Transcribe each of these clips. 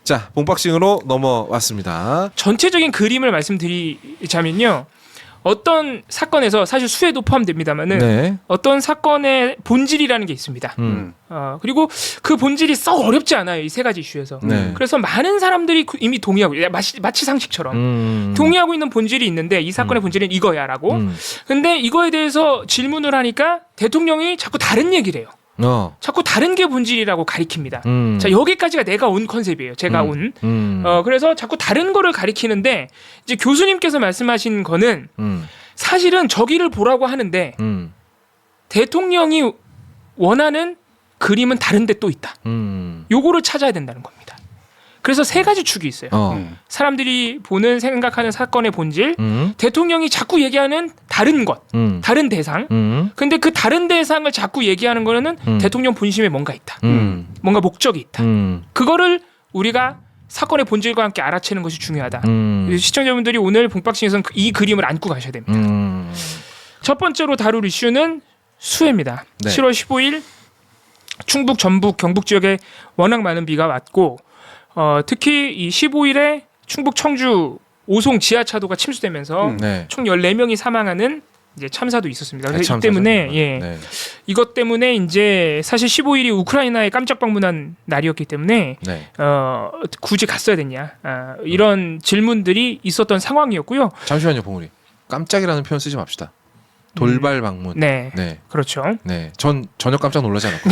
자, 본박싱으로 넘어왔습니다. 전체적인 그림을 말씀드리자면요. 어떤 사건에서 사실 수해도 포함됩니다만은 네. 어떤 사건의 본질이라는 게 있습니다. 그리고 그 본질이 썩 어렵지 않아요. 이 세 가지 이슈에서. 네. 그래서 많은 사람들이 이미 동의하고 마치 상식처럼 동의하고 있는 본질이 있는데 이 사건의 본질은 이거야라고. 근데 이거에 대해서 질문을 하니까 대통령이 자꾸 다른 얘기를 해요. 자꾸 다른 게 본질이라고 가리킵니다. 자, 여기까지가 내가 온 컨셉이에요. 제가 온. 그래서 자꾸 다른 거를 가리키는데 이제 교수님께서 말씀하신 거는 사실은 저기를 보라고 하는데 대통령이 원하는 그림은 다른 데 또 있다. 요거를 찾아야 된다는 겁니다. 그래서 세 가지 축이 있어요. 사람들이 보는 생각하는 사건의 본질, 대통령이 자꾸 얘기하는 다른 것, 다른 대상. 근데 그 다른 대상을 자꾸 얘기하는 거는 대통령 본심에 뭔가 있다. 뭔가 목적이 있다. 그거를 우리가 사건의 본질과 함께 알아채는 것이 중요하다. 시청자분들이 오늘 본박싱에서는 이 그림을 안고 가셔야 됩니다. 첫 번째로 다룰 이슈는 수해입니다. 네. 7월 15일 충북, 전북, 경북 지역에 워낙 많은 비가 왔고 특히 이 15일에 충북 청주 오송 지하차도가 침수되면서 네. 총 14명이 사망하는 이제 참사도 있었습니다. 그래서 이 때문에 네. 이것 때문에 이제 사실 15일이 우크라이나에 깜짝 방문한 날이었기 때문에 네. 굳이 갔어야 됐냐 이런 질문들이 있었던 상황이었고요. 잠시만요, 봉우리. 깜짝이라는 표현 쓰지 맙시다. 돌발 방문. 네, 네. 그렇죠. 네. 전 전혀 깜짝 놀라지 않았고.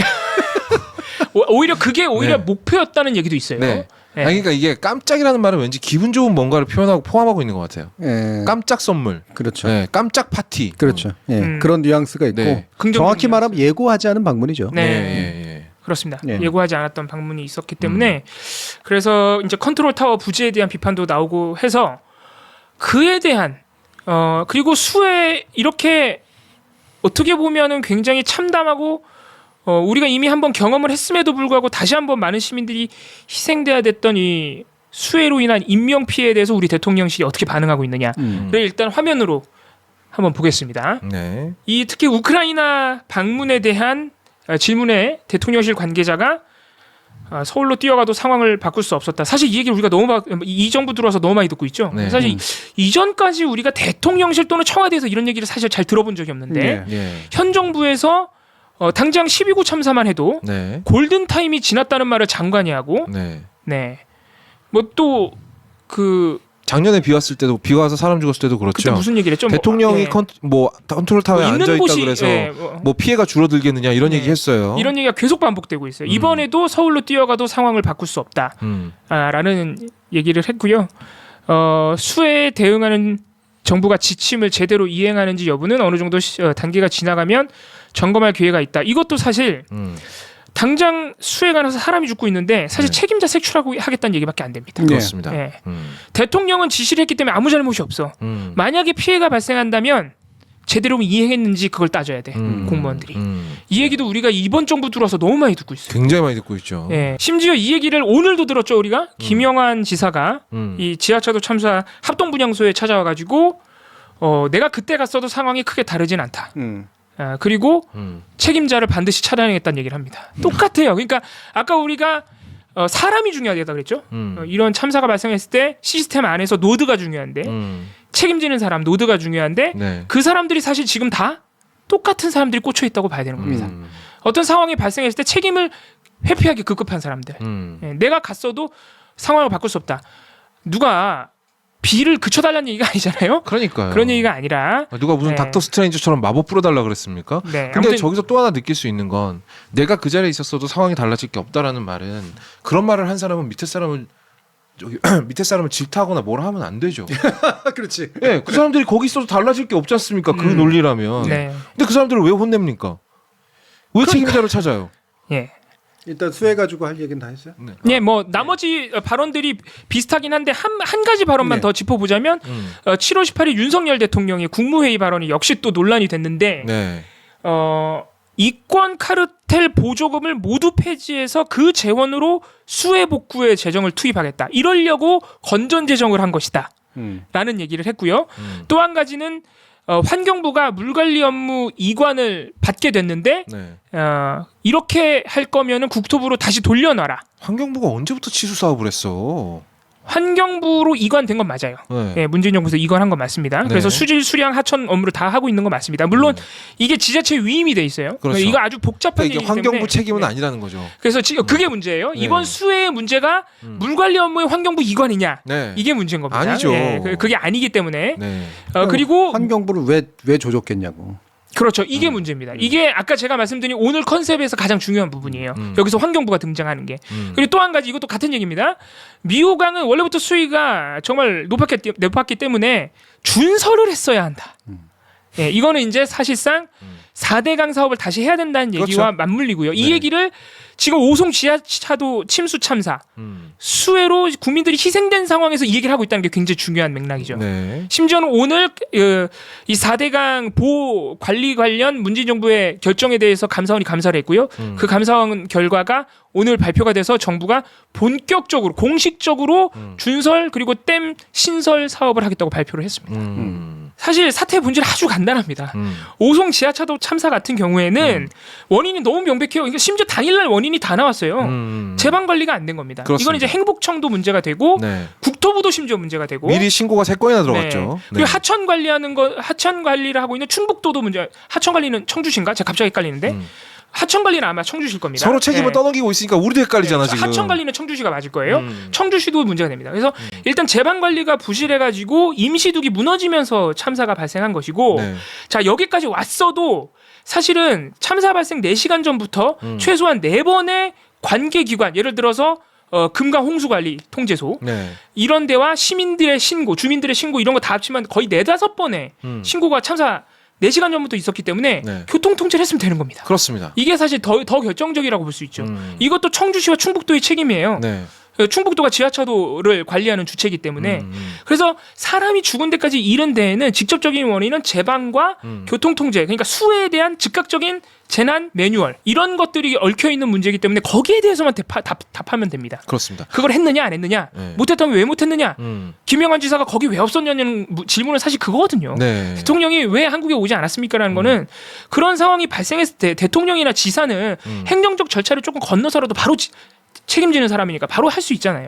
오히려 그게 네. 목표였다는 얘기도 있어요. 네. 네. 아니, 그러니까 이게 깜짝이라는 말은 왠지 기분 좋은 뭔가를 표현하고 포함하고 있는 것 같아요. 예. 깜짝 선물. 그렇죠. 네. 깜짝 파티. 그렇죠. 예. 그런 뉘앙스가 있고 네. 정확히 말하면 예고하지 않은 방문이죠. 네. 예. 그렇습니다. 예. 예고하지 않았던 방문이 있었기 때문에 그래서 이제 컨트롤 타워 부지에 대한 비판도 나오고 해서 그에 대한 그리고 수해 이렇게 어떻게 보면은 굉장히 참담하고 우리가 이미 한번 경험을 했음에도 불구하고 다시 한번 많은 시민들이 희생돼야 됐던 이 수해로 인한 인명 피해에 대해서 우리 대통령실이 어떻게 반응하고 있느냐를 일단 화면으로 한번 보겠습니다. 네. 이 특히 우크라이나 방문에 대한 질문에 대통령실 관계자가 서울로 뛰어가도 상황을 바꿀 수 없었다. 사실 이 얘기를 우리가 이 정부 들어와서 너무 많이 듣고 있죠. 네. 사실 이전까지 우리가 대통령실 또는 청와대에서 이런 얘기를 사실 잘 들어본 적이 없는데 네. 현 정부에서 당장 12구 참사만 해도 네. 골든 타임이 지났다는 말을 장관이 하고 네. 네. 뭐 또 그 작년에 비 왔을 때도 비가 와서 사람 죽었을 때도 그렇죠. 그때 무슨 얘기를 했죠? 대통령이 컨트롤 타워에 있는 앉아 있다 곳이, 그래서 예, 뭐 피해가 줄어들겠느냐 이런 얘기 했어요. 이런 얘기가 계속 반복되고 있어요. 이번에도 서울로 뛰어가도 상황을 바꿀 수 없다. 라는 얘기를 했고요. 수해에 대응하는 정부가 지침을 제대로 이행하는지 여부는 어느 정도 단계가 지나가면 점검할 기회가 있다. 이것도 사실 당장 수해가 나서 사람이 죽고 있는데 사실 네. 책임자 색출하고 하겠다는 얘기밖에 안 됩니다. 그렇습니다. 네. 대통령은 지시를 했기 때문에 아무 잘못이 없어. 만약에 피해가 발생한다면 제대로 이행했는지 그걸 따져야 돼. 공무원들이. 이 얘기도 우리가 이번 정부 들어와서 너무 많이 듣고 있어요. 굉장히 많이 듣고 있죠. 네. 심지어 이 얘기를 오늘도 들었죠. 우리가 김영환 지사가 이 지하차도 참사 합동분향소에 찾아와가지고 내가 그때 갔어도 상황이 크게 다르진 않다. 그리고 책임자를 반드시 찾아내겠다는 얘기를 합니다. 똑같아요. 그러니까 아까 우리가 사람이 중요하다 그랬죠. 이런 참사가 발생했을 때 시스템 안에서 노드가 중요한데 책임지는 사람 노드가 중요한데 네. 그 사람들이 사실 지금 다 똑같은 사람들이 꽂혀 있다고 봐야 되는 겁니다. 어떤 상황이 발생했을 때 책임을 회피하기 급급한 사람들. 내가 갔어도 상황을 바꿀 수 없다. 누가 비를 그쳐달라는 얘기가 아니잖아요. 그러니까요. 그런 얘기가 아니라 누가 무슨 네. 닥터 스트레인지처럼 마법 뿌려달라 그랬습니까? 네, 근데 아무튼 저기서 또 하나 느낄 수 있는 건 내가 그 자리에 있었어도 상황이 달라질 게 없다라는 말은 그런 말을 한 사람은 밑에 사람을 질타하거나 뭐라 하면 안 되죠. 그렇지. 네, 그 사람들이 거기 있어도 달라질 게 없지 않습니까? 그 논리라면. 네. 근데 그 사람들을 왜 혼냅니까? 왜 책임자를 찾아요? 예. 일단 수해 가지고 할 얘기는 다 했어요. 네. 네, 뭐 나머지 발언들이 비슷하긴 한데 한 가지 발언만 네. 더 짚어보자면 7월 18일 윤석열 대통령의 국무회의 발언이 역시 또 논란이 됐는데 네. 이권 카르텔 보조금을 모두 폐지해서 그 재원으로 수해 복구에 재정을 투입하겠다. 이러려고 건전 재정을 한 것이다. 라는 얘기를 했고요. 또 한 가지는 환경부가 물관리 업무 이관을 받게 됐는데 네. 이렇게 할 거면은 국토부로 다시 돌려놔라. 환경부가 언제부터 치수 사업을 했어? 환경부로 이관된 건 맞아요. 네. 예, 문재인 정부에서 이관한 건 맞습니다. 네. 그래서 수질, 수량, 하천 업무를 다 하고 있는 건 맞습니다. 물론 이게 지자체 위임이 돼 있어요. 그렇죠. 이거 아주 복잡한 그러니까 이게 얘기이기 환경부 때문에 책임은 네. 아니라는 거죠. 그래서 지금 그게 문제예요. 네. 이번 수혜의 문제가 물관리 업무의 환경부 이관이냐 네. 이게 문제인 겁니다. 아니죠. 예, 그게 아니기 때문에 네. 그리고 환경부를 왜 조졌겠냐고. 그렇죠. 이게 문제입니다. 이게 아까 제가 말씀드린 오늘 컨셉에서 가장 중요한 부분이에요. 여기서 환경부가 등장하는 게. 그리고 또 한 가지 이것도 같은 얘기입니다. 미호강은 원래부터 수위가 정말 높았기 때문에 준설을 했어야 한다. 예, 이거는 이제 사실상 4대강 사업을 다시 해야 된다는 얘기와 그렇죠. 맞물리고요. 이 네. 얘기를 지금 오송 지하차도 침수 참사 수해로 국민들이 희생된 상황에서 이 얘기를 하고 있다는 게 굉장히 중요한 맥락이죠. 네. 심지어는 오늘 이 4대강 보호 관리 관련 문재인 정부의 결정에 대해서 감사원이 감사를 했고요. 그 감사원 결과가 오늘 발표가 돼서 정부가 본격적으로 공식적으로 준설 그리고 댐 신설 사업을 하겠다고 발표를 했습니다. 사실 사태의 본질은 아주 간단합니다. 오송 지하차도 참사 같은 경우에는 원인이 너무 명백해요. 그러니까 심지어 당일날 원인이 다 나왔어요. 제방 관리가 안 된 겁니다. 그렇습니다. 이건 이제 행복청도 문제가 되고 네. 국토부도 심지어 문제가 되고 미리 신고가 3건이나 들어갔죠. 그리고 하천 관리하는 거 하천 관리를 하고 있는 충북도도 문제. 하천 관리는 청주신가? 제가 갑자기 헷갈리는데 하천 관리는 아마 청주실 겁니다. 서로 책임을 네. 떠넘기고 있으니까 우리도 헷갈리잖아 네, 지금. 하천 관리는 청주시가 맞을 거예요. 청주시도 문제가 됩니다. 그래서 일단 제방 관리가 부실해가지고 임시둑이 무너지면서 참사가 발생한 것이고, 네. 자 여기까지 왔어도 사실은 참사 발생 4시간 전부터 최소한 4번의 관계기관, 예를 들어서 금강 홍수관리 통제소 네. 이런 데와 시민들의 신고, 주민들의 신고 이런 거 다 합치면 거의 4-5번의 신고가 참사 4시간 전부터 있었기 때문에 네. 교통 통제를 했으면 되는 겁니다. 그렇습니다. 이게 사실 더 결정적이라고 볼 수 있죠. 이것도 청주시와 충북도의 책임이에요. 네. 충북도가 지하차도를 관리하는 주체이기 때문에 그래서 사람이 죽은 데까지 이른 데에는 직접적인 원인은 제방과 교통통제, 그러니까 수해에 대한 즉각적인 재난 매뉴얼 이런 것들이 얽혀 있는 문제이기 때문에 거기에 대해서만 답하면 됩니다. 그렇습니다. 그걸 했느냐 안 했느냐, 네. 못했다면 왜 못했느냐, 김영환 지사가 거기 왜 없었냐는 질문은 사실 그거거든요. 네. 대통령이 왜 한국에 오지 않았습니까라는 거는 그런 상황이 발생했을 때 대통령이나 지사는 행정적 절차를 조금 건너서라도 바로 책임지는 사람이니까 바로 할 수 있잖아요.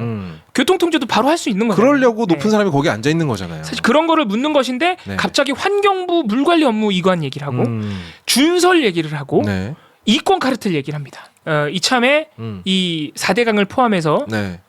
교통통제도 바로 할 수 있는 거죠. 그러려고 높은 사람이 거기 앉아 있는 거잖아요. 사실 그런 거를 묻는 것인데 네. 갑자기 환경부 물관리 업무 이관 얘기를 하고 준설 얘기를 하고 네. 이권 카르텔 얘기를 합니다. 이참에 이 4대강을 포함해서 네.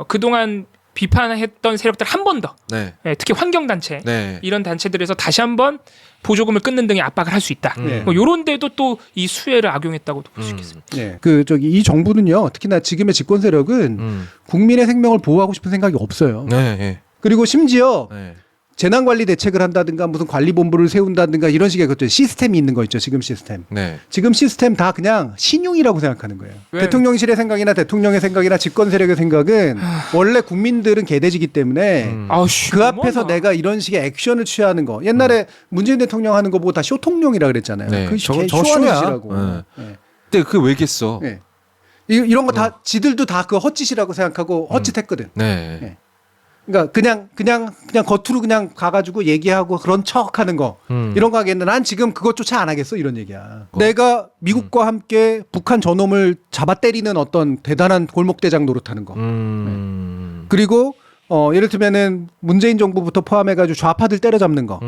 그동안 비판했던 세력들 한 번 더, 네. 특히 환경단체 네. 이런 단체들에서 다시 한번 보조금을 끊는 등의 압박을 할 수 있다. 네. 뭐 이런 데도 또 이 수혜를 악용했다고도 볼 수 있겠습니다. 네. 이 정부는요, 특히나 지금의 집권 세력은 국민의 생명을 보호하고 싶은 생각이 없어요. 네. 네. 그리고 심지어 네. 재난관리 대책을 한다든가 무슨 관리본부를 세운다든가 이런 식의 것들 시스템이 있는 거 있죠. 지금 시스템. 네. 지금 시스템 다 그냥 신용이라고 생각하는 거예요. 왜? 대통령실의 생각이나 대통령의 생각이나 집권 세력의 생각은 원래 국민들은 개돼지기 때문에 아우씨, 그 앞에서 너무하다. 내가 이런 식의 액션을 취하는 거. 옛날에 문재인 대통령 하는 거 보고 다 쇼통령이라 그랬잖아요. 네. 그 저거 쇼하는 쇼야. 짓이라고. 네. 네. 근데 그게 왜겠어? 네. 이런 거 다 지들도 다 그 헛짓이라고 생각하고 헛짓했거든. 네. 네. 그러니까 그냥 겉으로 그냥 가가지고 얘기하고 그런 척하는 거 이런 거 하겠는데 난 지금 그것조차 안 하겠어 이런 얘기야. 내가 미국과 함께 북한 저놈을 잡아 때리는 어떤 대단한 골목대장 노릇하는 거. 그리고 예를 들면은 문재인 정부부터 포함해가지고 좌파들 때려잡는 거.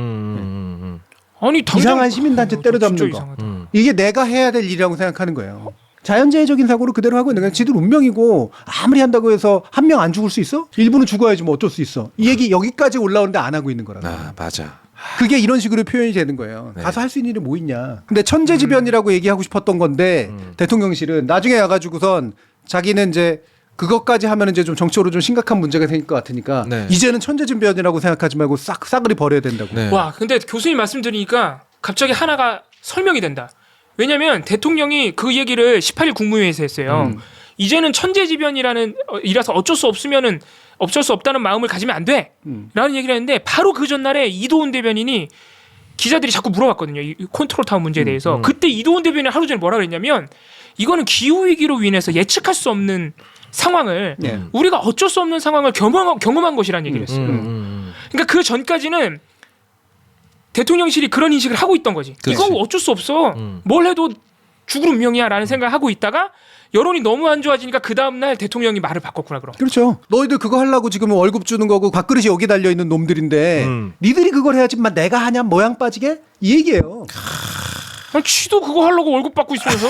아니 당장 이상한 시민단체 때려잡는 진짜 거. 이상하다. 이게 내가 해야 될 일이라고 생각하는 거예요. 자연재해적인 사고를 그대로 하고 있는 거야. 지들 운명이고 아무리 한다고 해서 한 명 안 죽을 수 있어? 일부는 죽어야지 뭐 어쩔 수 있어. 이 얘기 여기까지 올라오는데 안 하고 있는 거라고. 아, 맞아. 그게 이런 식으로 표현이 되는 거예요. 네. 가서 할 수 있는 일이 뭐 있냐. 근데 천재지변이라고 얘기하고 싶었던 건데 대통령실은 나중에 와가지고선 자기는 이제 그것까지 하면 이제 좀 정치적으로 좀 심각한 문제가 생길 것 같으니까 네. 이제는 천재지변이라고 생각하지 말고 싸그리 버려야 된다고. 네. 와, 근데 교수님 말씀 드리니까 갑자기 하나가 설명이 된다. 왜냐면 대통령이 그 얘기를 18일 국무회의에서 했어요. 이제는 천재지변이라는 이라서 어쩔 수 없다는 마음을 가지면 안 돼. 라는 얘기를 했는데 바로 그 전날에 이도훈 대변인이 기자들이 자꾸 물어봤거든요. 이 컨트롤 타워 문제에 대해서. 그때 이도훈 대변인이 하루 전에 뭐라 그랬냐면 이거는 기후위기로 인해서 예측할 수 없는 상황을 네. 우리가 어쩔 수 없는 상황을 경험한 것이라는 얘기를 했어요. 그러니까 그 전까지는 대통령실이 그런 인식을 하고 있던 거지. 그렇지. 이거 어쩔 수 없어. 뭘 해도 죽을 운명이야라는 생각을 하고 있다가 여론이 너무 안 좋아지니까 그 다음날 대통령이 말을 바꿨구나 그럼. 그렇죠. 너희들 그거 하려고 지금 월급 주는 거고 밥그릇이 여기 달려 있는 놈들인데 니들이 그걸 해야지만 내가 하냐 모양 빠지게 이 얘기예요. 아니, 쥐도 그거 하려고 월급 받고 있으면서.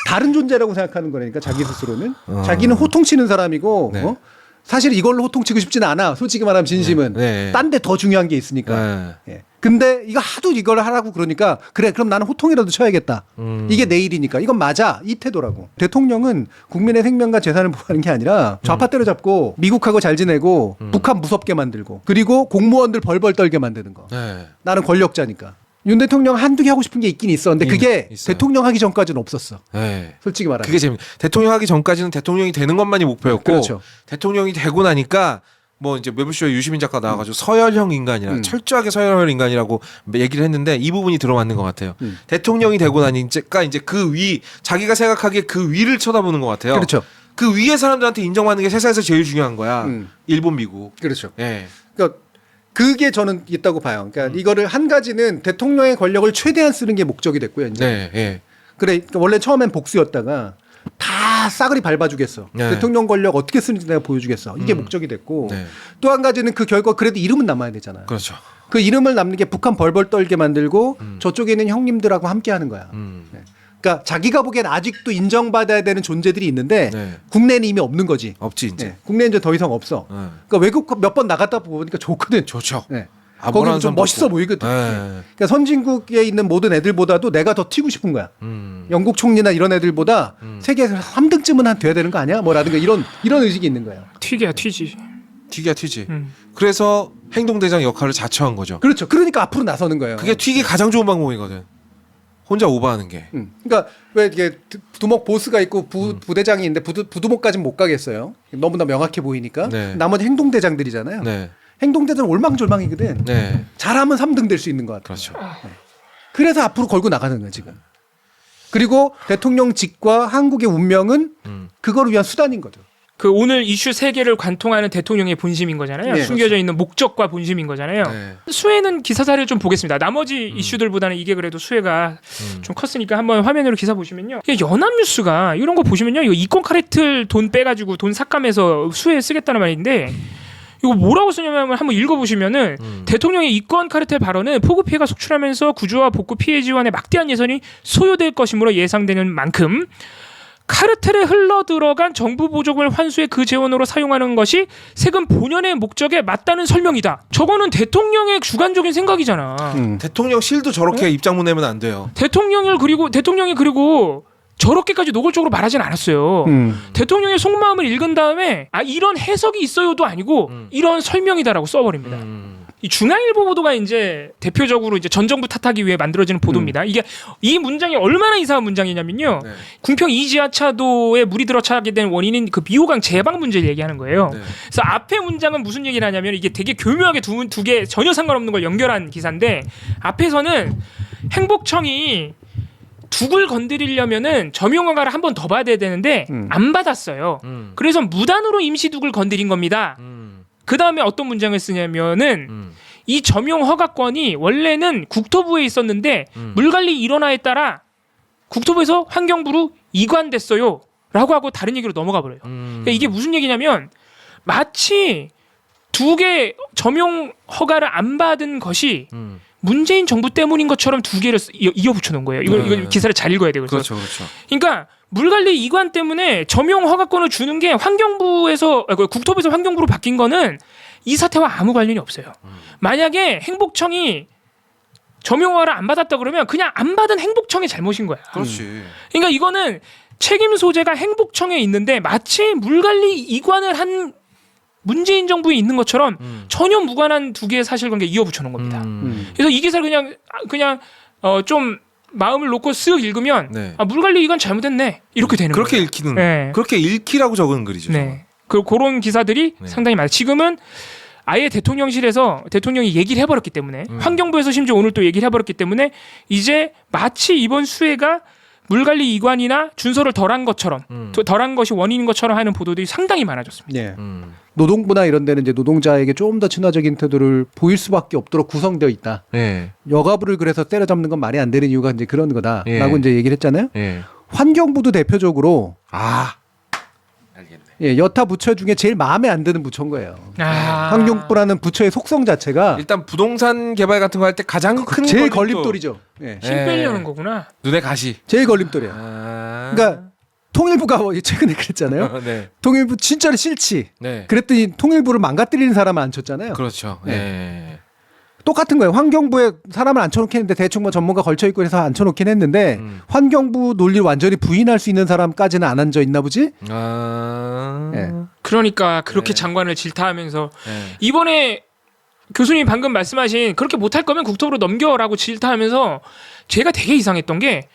다른 존재라고 생각하는 거니까 자기 스스로는 자기는 호통치는 사람이고 네. 사실 이걸로 호통치고 싶지는 않아. 솔직히 말하면 진심은 네. 딴 데 더 중요한 게 있으니까. 네. 예. 근데 이거 하도 이걸 하라고 그러니까 그래 그럼 나는 호통이라도 쳐야겠다. 이게 내 일이니까 이건 맞아 이 태도라고. 대통령은 국민의 생명과 재산을 보호하는 게 아니라 좌파 때려잡고 미국하고 잘 지내고 북한 무섭게 만들고 그리고 공무원들 벌벌 떨게 만드는 거. 네. 나는 권력자니까. 윤 대통령 한두 개 하고 싶은 게 있긴 있어. 근데 그게 있어요. 대통령 하기 전까지는 없었어. 네. 솔직히 말하면. 그게 재밌. 대통령 하기 전까지는 대통령이 되는 것만이 목표였고 그렇죠. 대통령이 되고 나니까 뭐 이제 매부쇼에 유시민 작가 나와가지고 서열형 인간이라 철저하게 서열형 인간이라고 얘기를 했는데 이 부분이 들어맞는 것 같아요. 대통령이 되고 나니까 이제 그 위 자기가 생각하기에 그 위를 쳐다보는 것 같아요. 그렇죠. 그 위의 사람들한테 인정받는 게 세상에서 제일 중요한 거야. 일본, 미국. 그렇죠. 예. 그러니까 그게 저는 있다고 봐요. 그러니까 이거를 한 가지는 대통령의 권력을 최대한 쓰는 게 목적이 됐고요. 이제. 네. 예. 그래 그러니까 원래 처음엔 복수였다가 다 싸그리 밟아주겠어. 네. 대통령 권력 어떻게 쓰는지 내가 보여주겠어. 이게 목적이 됐고 네. 또 한 가지는 그 결과 그래도 이름은 남아야 되잖아요. 그렇죠. 그 이름을 남는 게 북한 벌벌 떨게 만들고 저쪽에 있는 형님들하고 함께 하는 거야. 네. 그러니까 자기가 보기엔 아직도 인정받아야 되는 존재들이 있는데 네. 국내는 이미 없는 거지. 없지 이제. 네. 국내는 이제 더 이상 없어. 네. 그러니까 외국 몇 번 나갔다 보니까 좋거든. 좋죠. 네. 아, 거기도 뭐라는 좀 사람 멋있어 없고. 보이거든. 네. 그러니까 선진국에 있는 모든 애들보다도 내가 더 튀고 싶은 거야. 영국 총리나 이런 애들보다 세계에서 3등쯤은 한 돼야 되는 거 아니야? 뭐라든가 이런 의식이 있는 거예요. 튀기야 튀지. 튀기야 튀지. 그래서 행동대장 역할을 자처한 거죠. 그렇죠. 그러니까 앞으로 나서는 거예요. 그게 튀기 가장 좋은 방법이거든. 혼자 오버하는 게. 그러니까 왜 이게 두목 보스가 있고 부대장이 있는데 부두목까지는 못 가겠어요. 너무나 명확해 보이니까. 네. 나머지 행동대장들이잖아요. 네. 행동대장은 올망졸망이거든. 네. 잘하면 3등 될 수 있는 것 같아요. 그렇죠. 그래서 앞으로 걸고 나가는 거예요 지금. 그리고 대통령직과 한국의 운명은 그거를 위한 수단인 거죠. 그 오늘 이슈 3개를 관통하는 대통령의 본심인 거잖아요. 네, 숨겨져 있는 목적과 본심인 거잖아요. 네. 수혜는 기사 자료를 좀 보겠습니다. 나머지 이슈들보다는 이게 그래도 수혜가 좀 컸으니까 한번 화면으로 기사 보시면요. 이게 연합뉴스가 이런 거 보시면요. 이거 이권 카레틀 돈 빼가지고 돈 삭감해서 수혜 쓰겠다는 말인데 이거 뭐라고 쓰냐면 한번 읽어보시면은 대통령의 이권 카르텔 발언은 폭우 피해가 속출하면서 구조와 복구 피해 지원에 막대한 예산이 소요될 것이므로 예상되는 만큼 카르텔에 흘러들어간 정부 보조금을 환수해 그 재원으로 사용하는 것이 세금 본연의 목적에 맞다는 설명이다. 저거는 대통령의 주관적인 생각이잖아. 대통령실도 저렇게 입장문 내면 안 돼요. 대통령이 그리고 저렇게까지 노골적으로 말하진 않았어요. 대통령의 속마음을 읽은 다음에 이런 해석이 있어요도 아니고 이런 설명이다라고 써버립니다. 이 중앙일보 보도가 이제 대표적으로 이제 전 정부 탓하기 위해 만들어지는 보도입니다. 이게 이 문장이 얼마나 이상한 문장이냐면요. 네. 궁평 2지하차도에 물이 들어차게 된 원인인 그 비호강 제방 문제를 얘기하는 거예요. 네. 그래서 앞에 문장은 무슨 얘기를 하냐면 이게 되게 교묘하게 두 개 전혀 상관없는 걸 연결한 기사인데 앞에서는 행복청이 둑을 건드리려면은 점용허가를 한 번 더 받아야 되는데 안 받았어요. 그래서 무단으로 임시둑을 건드린 겁니다. 그 다음에 어떤 문장을 쓰냐면은 이 점용 허가권이 원래는 국토부에 있었는데 물관리 일원화에 따라 국토부에서 환경부로 이관됐어요 라고 하고 다른 얘기로 넘어가 버려요. 그러니까 이게 무슨 얘기냐면 마치 2개 점용 허가를 안 받은 것이 문재인 정부 때문인 것처럼 2개를 이어붙여 놓은 거예요. 이걸 기사를 잘 읽어야 돼요. 그렇죠, 그렇죠. 그러니까 물관리 이관 때문에 점용 허가권을 주는 게 환경부에서 국토부에서 환경부로 바뀐 거는 이 사태와 아무 관련이 없어요. 만약에 행복청이 점용 허가를 안 받았다 그러면 그냥 안 받은 행복청의 잘못인 거야. 그렇지. 그러니까 이거는 책임 소재가 행복청에 있는데 마치 물관리 이관을 한 문재인 정부에 있는 것처럼 전혀 무관한 2개의 사실관계 이어붙여 놓은 겁니다. 그래서 이 기사를 그냥 좀 마음을 놓고 쓱 읽으면 네. 물관리 이건 잘못했네 이렇게 되는 그렇게 거예요. 읽히는 네. 그렇게 읽히라고 적은 글이죠. 네. 그런 기사들이 네. 상당히 많아요. 지금은 아예 대통령실에서 대통령이 얘기를 해버렸기 때문에 환경부에서 심지어 오늘 또 얘기를 해버렸기 때문에 이제 마치 이번 수혜가 물관리 이관이나 준서를 덜한 것처럼 덜한 것이 원인인 것처럼 하는 보도들이 상당히 많아졌습니다. 예. 노동부나 이런 데는 이제 노동자에게 좀 더 친화적인 태도를 보일 수밖에 없도록 구성되어 있다. 예. 여가부를 그래서 때려잡는 건 말이 안 되는 이유가 이제 그런 거다라고 예. 이제 얘기를 했잖아요. 예. 환경부도 대표적으로 알겠네. 예, 여타 부처 중에 제일 마음에 안 드는 부처인 거예요. 아. 환경부라는 부처의 속성 자체가 일단 부동산 개발 같은 거 할 때 가장 큰 제일 걸림돌. 걸림돌이죠. 예. 힘 빼려는 거구나. 눈에 가시. 제일 걸림돌이야. 그러니까 통일부가 최근에 그랬잖아요. 네. 통일부 진짜로 싫지. 네. 그랬더니 통일부를 망가뜨리는 사람을 앉혔잖아요. 그렇죠. 예. 똑같은 거예요. 환경부에 사람을 앉혀놓긴 했는데 대충 뭐 전문가 걸쳐있고 해서 앉혀놓긴 했는데 환경부 논리를 완전히 부인할 수 있는 사람까지는 안 앉아 있나 보지? 예. 그러니까 그렇게 네. 장관을 질타하면서 예. 이번에 교수님 방금 말씀하신 그렇게 못할 거면 국토부로 넘겨라고 질타하면서 제가 되게 이상했던 게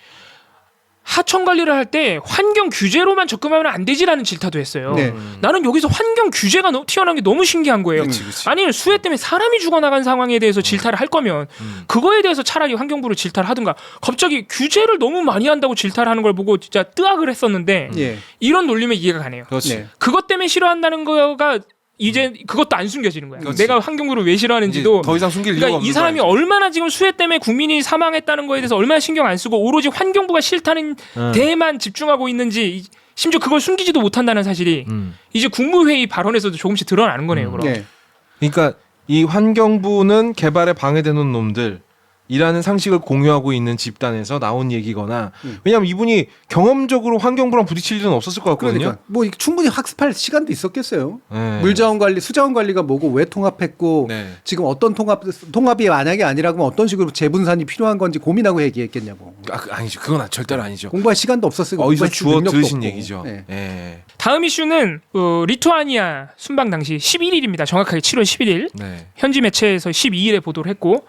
하천 관리를 할 때 환경 규제로만 접근하면 안 되지라는 질타도 했어요. 네. 나는 여기서 환경 규제가 튀어나온 게 너무 신기한 거예요. 그치. 아니 수해 때문에 사람이 죽어나간 상황에 대해서 질타를 할 거면 그거에 대해서 차라리 환경부를 질타를 하든가 갑자기 규제를 너무 많이 한다고 질타를 하는 걸 보고 진짜 뜨악을 했었는데 예. 이런 논리면 이해가 가네요. 그렇지. 네. 그것 때문에 싫어한다는 거가 이제 그것도 안 숨겨지는 거야. 그렇지. 내가 환경부를 왜 이제 싫어하는지도 더 이상 숨길 이유가 그러니까 없는 이 사람이 거야, 이제. 얼마나 지금 수해 때문에 국민이 사망했다는 거에 대해서 얼마나 신경 안 쓰고 오로지 환경부가 싫다는 데에만 집중하고 있는지 심지어 그걸 숨기지도 못한다는 사실이 이제 국무회의 발언에서도 조금씩 드러나는 거네요. 그럼. 예. 그러니까 이 환경부는 개발에 방해되는 놈들이라는 상식을 공유하고 있는 집단에서 나온 얘기거나 왜냐하면 이분이 경험적으로 환경부랑 부딪힐 일은 없었을 것 같거든요. 그러니까 뭐 충분히 학습할 시간도 있었겠어요. 네. 물자원 관리, 수자원 관리가 뭐고 왜 통합했고 네. 지금 어떤 통합이 만약에 아니라고 하면 어떤 식으로 재분산이 필요한 건지 고민하고 얘기했겠냐고. 아니죠. 그건 절대로 아니죠. 공부할 시간도 없었으고 어디서 공부할 주워 능력도 들으신 없고. 얘기죠. 예. 예. 다음 이슈는 리투아니아 순방 당시 11일입니다. 정확하게 7월 11일. 네. 현지 매체에서 12일에 보도를 했고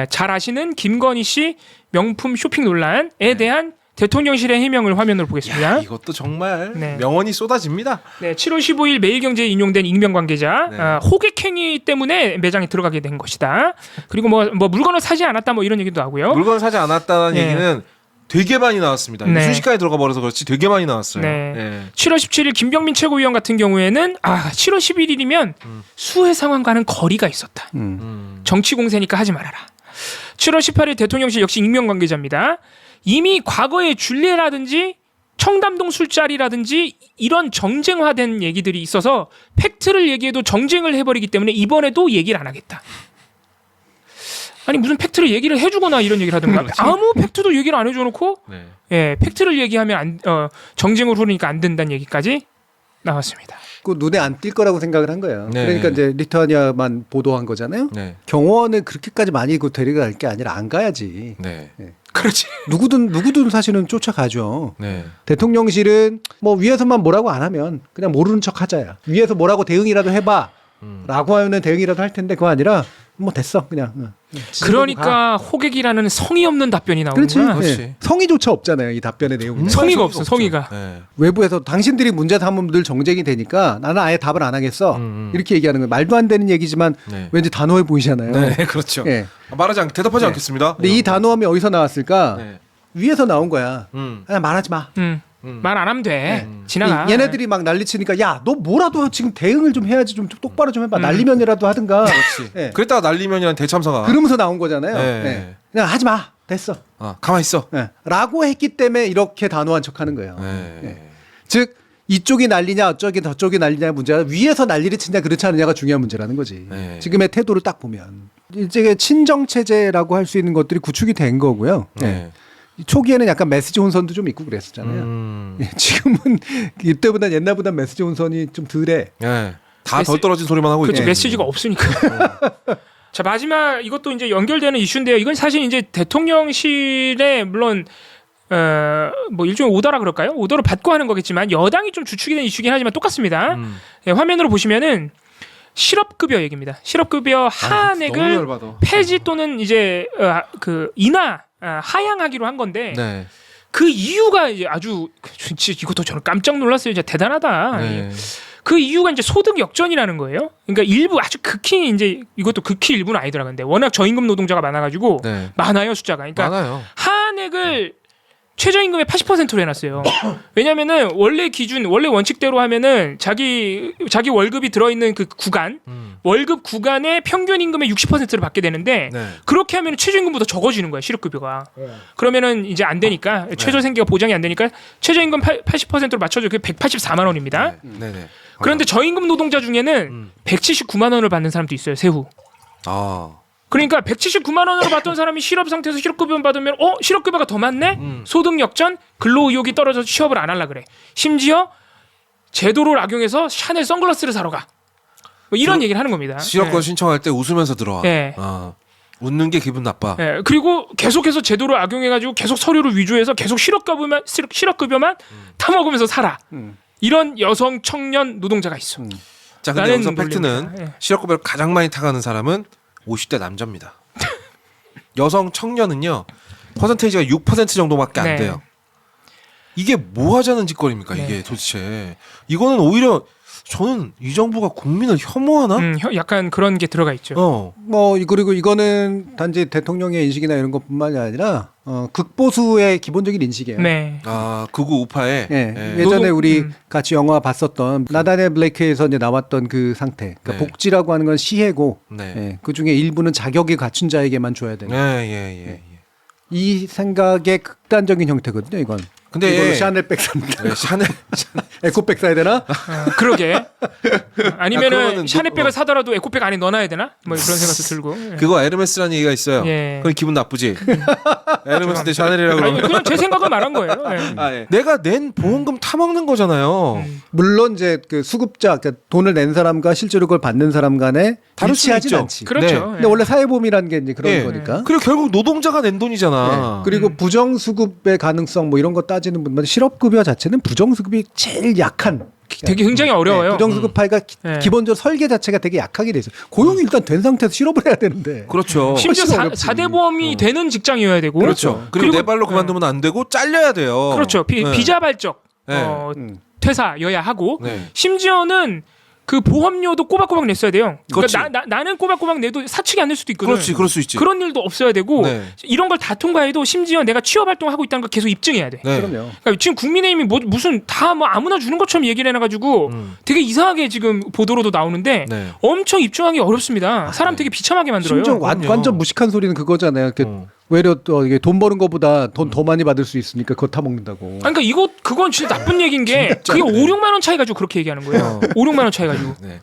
잘 아시는 김건희 씨 명품 쇼핑 논란에 대한 대통령실의 해명을 화면으로 보겠습니다. 야, 이것도 정말 네. 명언이 쏟아집니다. 네, 7월 15일 매일경제에 인용된 익명 관계자 네. 호객행위 때문에 매장에 들어가게 된 것이다. 그리고 뭐 물건을 사지 않았다 뭐 이런 얘기도 하고요. 물건을 사지 않았다는 네. 얘기는 되게 많이 나왔습니다. 네. 순식간에 들어가 버려서 그렇지 되게 많이 나왔어요. 네. 예. 7월 17일 김병민 최고위원 같은 경우에는 7월 11일이면 수해 상황과는 거리가 있었다. 정치 공세니까 하지 말아라. 7월 18일 대통령실 역시 익명 관계자입니다. 이미 과거에 줄리에라든지 청담동 술자리라든지 이런 정쟁화된 얘기들이 있어서 팩트를 얘기해도 정쟁을 해버리기 때문에 이번에도 얘기를 안 하겠다. 아니 무슨 팩트를 얘기를 해주거나 이런 얘기를 하든가 그렇지. 아무 팩트도 얘기를 안 해줘놓고 네. 예, 팩트를 얘기하면 정쟁으로 흐르니까 안 된다는 얘기까지 나왔습니다. 그 눈에 안 띌 거라고 생각을 한 거예요. 네. 그러니까 이제 리투아니아만 보도한 거잖아요. 네. 경호원을 그렇게까지 많이 데려갈 게 아니라 안 가야지. 네. 그렇지. 누구든 사실은 쫓아가죠. 네. 대통령실은 뭐 위에서만 뭐라고 안 하면 그냥 모르는 척 하자야. 위에서 뭐라고 대응이라도 해봐. 라고 하면 대응이라도 할 텐데 그거 아니라 뭐 됐어 그냥. 그러니까 호객이라는 성의 없는 답변이 그렇지. 나오는구나. 그렇지. 예. 성의조차 없잖아요. 이 답변의 내용이. 성의가 없어, 성의가. 네. 외부에서 당신들이 문제 삼으면 늘 정쟁이 되니까 나는 아예 답을 안 하겠어. 이렇게 얘기하는 거예요. 말도 안 되는 얘기지만 네. 왠지 단호해 보이잖아요. 네, 그렇죠. 예. 대답하지 네. 않겠습니다. 근데 이 단호함이 어디서 나왔을까? 네. 위에서 나온 거야. 음. 그냥 말하지 마. 말 안 하면 돼. 지나가. 얘네들이 막 난리치니까 야 너 뭐라도 지금 대응을 좀 해야지 좀 똑바로 좀 해봐. 날리면이라도 하든가. 그렇지. 예. 그랬다가 날리면이란 대참사가. 그러면서 나온 거잖아요. 네. 예. 그냥 하지 마. 됐어. 가만 있어. 예. 라고 했기 때문에 이렇게 단호한 척하는 거예요. 네. 예. 즉 이쪽이 난리냐 어쩌기 저쪽이 난리냐 문제가 위에서 난리를 치냐 그렇지 않느냐가 중요한 문제라는 거지. 네. 지금의 태도를 딱 보면 이제 친정 체제라고 할 수 있는 것들이 구축이 된 거고요. 네. 초기에는 약간 메시지 혼선도 좀 있고 그랬었잖아요. 예, 지금은 이때보다 옛날보다 메시지 혼선이 좀 덜해. 네. 다 덜 떨어진 소리만 하고 그렇죠. 있죠. 메시지가 없으니까. 자, 마지막 이것도 이제 연결되는 이슈인데요. 이건 사실 이제 대통령실에 물론 뭐 일종의 오더라 그럴까요? 오더를 받고 하는 거겠지만 여당이 좀 주축이 된 이슈긴 하지만 똑같습니다. 예, 화면으로 보시면은 실업급여 얘기입니다. 실업급여 하한액을 너무 열받아. 폐지 또는 이제 하향하기로 한 건데 네. 그 이유가 이제 아주 진짜 이것도 저는 깜짝 놀랐어요. 진짜 대단하다. 네. 그 이유가 이제 소득 역전이라는 거예요. 그러니까 일부 아주 극히 이제 이것도 극히 일부는 아니더라. 근데 워낙 저임금 노동자가 많아가지고 네. 많아요 숫자가. 그러니까 많아요. 하한액을 최저임금의 80%로 해놨어요. 왜냐면은 원래 기준, 원래 원칙대로 하면은 자기 월급이 들어있는 그 구간, 월급 구간의 평균 임금의 60%를 받게 되는데 네. 그렇게 하면 최저임금보다 적어지는 거야 실업급여가. 그러면은 이제 안 되니까 최저 생계가 보장이 안 되니까 최저임금 80%로 맞춰줘. 그게 184만 원입니다. 네네. 그런데 저임금 노동자 중에는 179만 원을 받는 사람도 있어요 세후. 아. 그러니까 179만 원으로 받던 사람이 실업 상태에서 실업급여 받으면 실업급여가 더 많네? 소득 역전, 근로 의욕이 떨어져서 취업을 안 하려 그래. 심지어 제도를 악용해서 샤넬 선글라스를 사러 가. 뭐 이런 얘기를 하는 겁니다. 실업권 신청할 때 웃으면서 들어와. 네. 아, 웃는 게 기분 나빠. 네. 그리고 계속해서 제도를 악용해가지고 계속 서류를 위조해서 계속 실업급여만 타먹으면서 살아. 이런 여성 청년 노동자가 있어. 자, 근데 라는 여기서 논리입니다. 팩트는 예. 실업급여를 가장 많이 타가는 사람은 50대 남자입니다. 여성 청년은요 퍼센테이지가 6% 정도밖에 안 네. 돼요. 이게 뭐 하자는 짓거리입니까? 네. 이게 도대체 이거는 오히려 저는 이 정부가 국민을 혐오하나? 약간 그런 게 들어가 있죠. 뭐 그리고 이거는 단지 대통령의 인식이나 이런 것뿐만이 아니라 극보수의 기본적인 인식이에요. 네. 아 극우 우파에 예. 예전에 노동- 우리 같이 영화 봤었던 나다네 블레이크에서 이제 나왔던 그 상태. 그러니까 네. 복지라고 하는 건 시혜고, 네. 예. 그 중에 일부는 자격이 갖춘 자에게만 줘야 되는. 예. 이 생각의 극단적인 형태거든요. 이건. 근데 이걸로 샤넬백 삽니다. 네, 샤넬 에코백 사야 되나? 그러게. 아니면은 그러면은 샤넬백을 사더라도 에코백 안에 넣어놔야 되나? 뭐 그런 생각도 들고. 그거 에르메스라는 얘기가 있어요. 예. 그건 기분 나쁘지. 에르메스 대 샤넬이라고 아니, 그러면 그냥 제 생각을 말한 거예요. 예. 예. 내가 낸 보험금 타먹는 거잖아요. 물론 이제 그 수급자, 그러니까 돈을 낸 사람과 실제로 그걸 받는 사람 간에 다를 수는 일치하진 있죠. 않지. 그렇죠. 네. 예. 근데 원래 사회보험이라는 게 이제 그런 예. 거니까. 그리고 결국 노동자가 낸 돈이잖아. 그리고 부정수급의 가능성 뭐 이런 거 따지는 분들 실업급여 자체는 부정수급이 제일 약한. 되게 굉장히 어려워요. 부정수급 파이가 네. 기본적으로 설계 자체가 되게 약하게 돼 있어요. 고용이 일단 된 상태에서 실업을 해야 되는데. 그렇죠. 심지어 훨씬 어렵지. 4대 보험이 되는 직장이어야 되고. 그렇죠. 그리고 내 발로 예. 그만두면 안 되고 잘려야 돼요. 그렇죠. 네. 비자발적 네. 퇴사여야 하고 네. 심지어는 그 보험료도 꼬박꼬박 냈어야 돼요. 그렇지. 그러니까 나는 꼬박꼬박 내도 사측이 안 낼 수도 있거든. 그렇지, 그럴 수 있지. 그런 일도 없어야 되고 네. 이런 걸 다 통과해도 심지어 내가 취업 활동하고 있다는 걸 계속 입증해야 돼. 네. 그럼요. 그러니까 지금 국민의힘이 무슨 다 뭐 아무나 주는 것처럼 얘기를 해놔가지고 되게 이상하게 지금 보도로도 나오는데 네. 엄청 입증하기 어렵습니다. 사람 되게 비참하게 만들어요. 심지어 그럼요. 완전 무식한 소리는 그거잖아요. 외려 또 이게 돈 버는 것보다 돈 더 많이 받을 수 있으니까 그거 타 먹는다고. 아니, 그러니까 그건 진짜 나쁜 얘기인 게 그게 5, 6만 원 차이 가지고 그렇게 얘기하는 거예요. 5, 6만 원 차이 가지고. 네.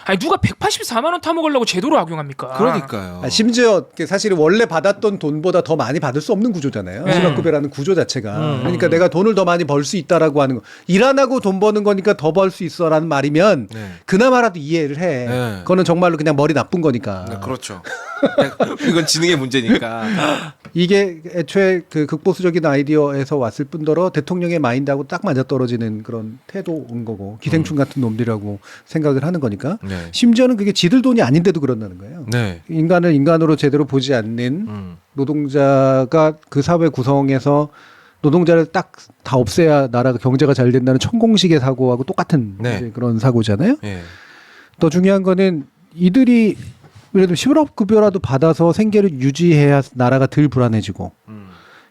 아니 누가 184만 원 타먹으려고 제도를 악용합니까? 그러니까요. 심지어 사실 원래 받았던 돈보다 더 많이 받을 수 없는 구조잖아요. 네. 실업급여라는 구조 자체가. 그러니까 내가 돈을 더 많이 벌 수 있다라고 하는 거. 일 안 하고 돈 버는 거니까 더 벌 수 있어라는 말이면 네. 그나마라도 이해를 해. 네. 그거는 정말로 그냥 머리 나쁜 거니까. 네, 그렇죠. 이건 지능의 문제니까. 이게 애초에 그 극보수적인 아이디어에서 왔을 뿐더러 대통령의 마인드하고 딱 맞아떨어지는 그런 태도인 거고 기생충 같은 놈들이라고 생각을 하는 거니까 네. 심지어는 그게 지들 돈이 아닌데도 그런다는 거예요. 네. 인간을 인간으로 제대로 보지 않는 노동자가 그 사회 구성에서 노동자를 딱 다 없애야 나라가 경제가 잘 된다는 천공식의 사고하고 똑같은 네. 이제 그런 사고잖아요. 예. 더 중요한 거는 이들이 예를 들면 실업급여라도 받아서 생계를 유지해야 나라가 덜 불안해지고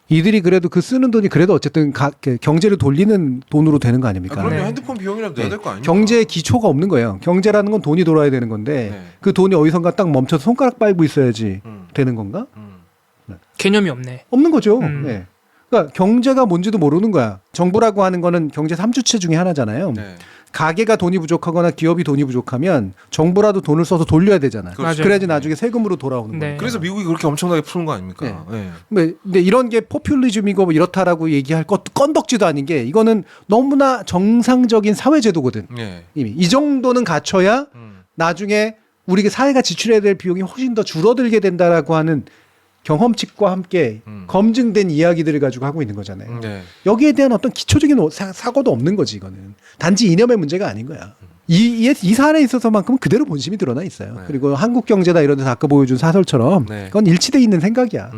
이들이 그래도 그 쓰는 돈이 그래도 어쨌든 경제를 돌리는 돈으로 되는 거 아닙니까? 그럼요. 네. 핸드폰 비용이라도 내야 될 거 아닙니까? 경제의 기초가 없는 거예요. 경제라는 건 돈이 돌아야 되는 건데 네. 그 돈이 어디선가 딱 멈춰서 손가락 빨고 있어야지 되는 건가? 개념이 없네. 없는 거죠. 음. 네. 그러니까 경제가 뭔지도 모르는 거야. 정부라고 하는 거는 경제 3주체 중에 하나잖아요. 네. 가게가 돈이 부족하거나 기업이 돈이 부족하면 정부라도 돈을 써서 돌려야 되잖아. 그렇죠. 그래야지 나중에 세금으로 돌아오는 네. 거예요. 그래서 미국이 그렇게 엄청나게 푸는 거 아닙니까? 네. 근데 이런 게 포퓰리즘이고 뭐 이렇다라고 얘기할 것도 건덕지도 아닌 게 이거는 너무나 정상적인 사회제도거든. 네. 이미 이 정도는 갖춰야 나중에 우리 사회가 지출해야 될 비용이 훨씬 더 줄어들게 된다라고 하는 경험칙과 함께 검증된 이야기들을 가지고 하고 있는 거잖아요. 네. 여기에 대한 어떤 기초적인 사고도 없는 거지 이거는. 단지 이념의 문제가 아닌 거야. 이 사안에 있어서만큼은 그대로 본심이 드러나 있어요. 네. 그리고 한국경제다 이런 데서 아까 보여준 사설처럼 네. 그건 일치돼 있는 생각이야.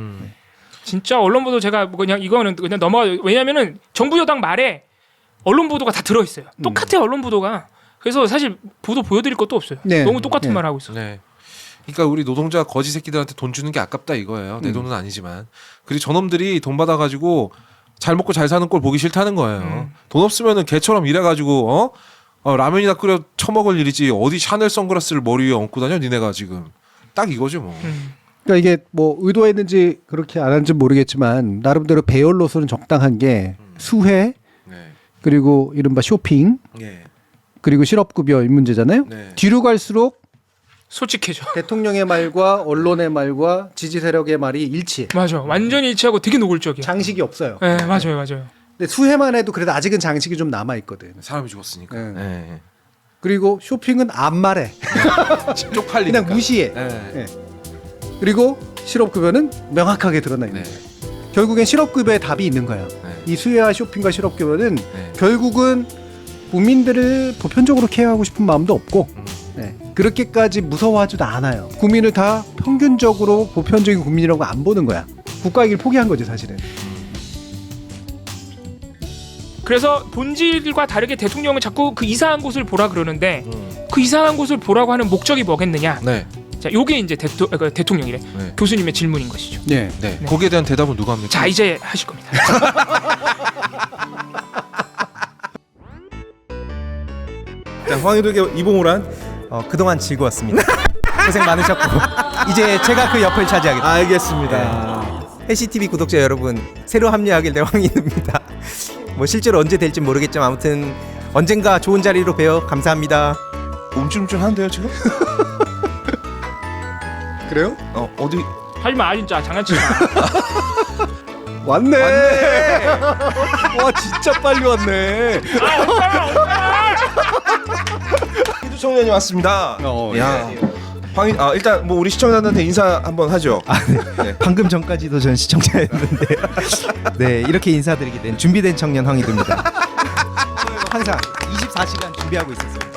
진짜 언론 보도 제가 뭐 그냥 이거는 그냥 넘어가. 왜냐면은 정부 여당 말에 언론 보도가 다 들어 있어요. 똑같아 언론 보도가. 그래서 사실 보도 보여드릴 것도 없어요. 네. 너무 똑같은 네. 말 하고 있어. 네. 그러니까 우리 노동자 거지 새끼들한테 돈 주는 게 아깝다 이거예요. 내 돈은 아니지만. 그리고 저놈들이 돈 받아가지고 잘 먹고 잘 사는 꼴 보기 싫다는 거예요. 돈 없으면은 개처럼 일해가지고 라면이나 끓여 처먹을 일이지 어디 샤넬 선글라스를 머리 위에 얹고 다녀 니네가 지금 딱 이거죠 뭐. 그러니까 이게 뭐 의도했는지 그렇게 안 한지 모르겠지만 나름대로 배열로서는 적당한 게 수혜 네. 그리고 이른바 쇼핑 네. 그리고 실업급여 이 문제잖아요. 네. 뒤로 갈수록 솔직해져. 대통령의 말과 언론의 말과 지지 세력의 말이 일치해. 맞아. 완전히 일치하고 되게 노골적이야. 장식이 없어요. 네, 맞아요, 맞아요. 근데 수혜만 해도 그래도 아직은 장식이 좀 남아 있거든. 사람이 죽었으니까. 네. 네. 그리고 쇼핑은 안 말해. 쪽팔리니까. 그냥 무시해. 네. 네. 그리고 실업급여는 명확하게 드러나 있는 네. 거예요. 결국엔 실업급여에 답이 있는 거예요. 네. 이 수혜와 쇼핑과 실업급여는 네. 결국은 국민들을 보편적으로 케어하고 싶은 마음도 없고 네. 그렇게까지 무서워하지도 않아요. 국민을 다 평균적으로 보편적인 국민이라고 안 보는 거야. 국가이길 포기한 거지 사실은. 그래서 본질과 다르게 대통령은 자꾸 그 이상한 곳을 보라 그러는데 그 이상한 곳을 보라고 하는 목적이 뭐겠느냐? 네. 자, 요게 이제 대통령이래. 네. 교수님의 질문인 것이죠. 네. 네. 거기에 대한 대답은 누가 합니까? 자, 이제 하실 겁니다. 자, 황희득의 이봉우란 그동안 즐거웠습니다. 고생 많으셨고 이제 제가 그 옆을 차지하겠습니다. 알겠습니다. 해시TV 구독자 여러분 새로 합류하길 황희입니다. 뭐 실제로 언제 될지 모르겠지만 아무튼 언젠가 좋은 자리로 봬요. 감사합니다. 움찔움찔한데요 지금? 그래요? 어디? 하지 마, 진짜 장난치지 마. 왔네. 와 진짜 빨리 왔네. 희두 청년이 왔습니다. 야, 황희 일단 뭐 우리 시청자들한테 인사 한번 하죠. 네. 방금 전까지도 전 시청자였는데 네 이렇게 인사드리게 된 준비된 청년 황희도입니다. 항상 24시간 준비하고 있었습니다.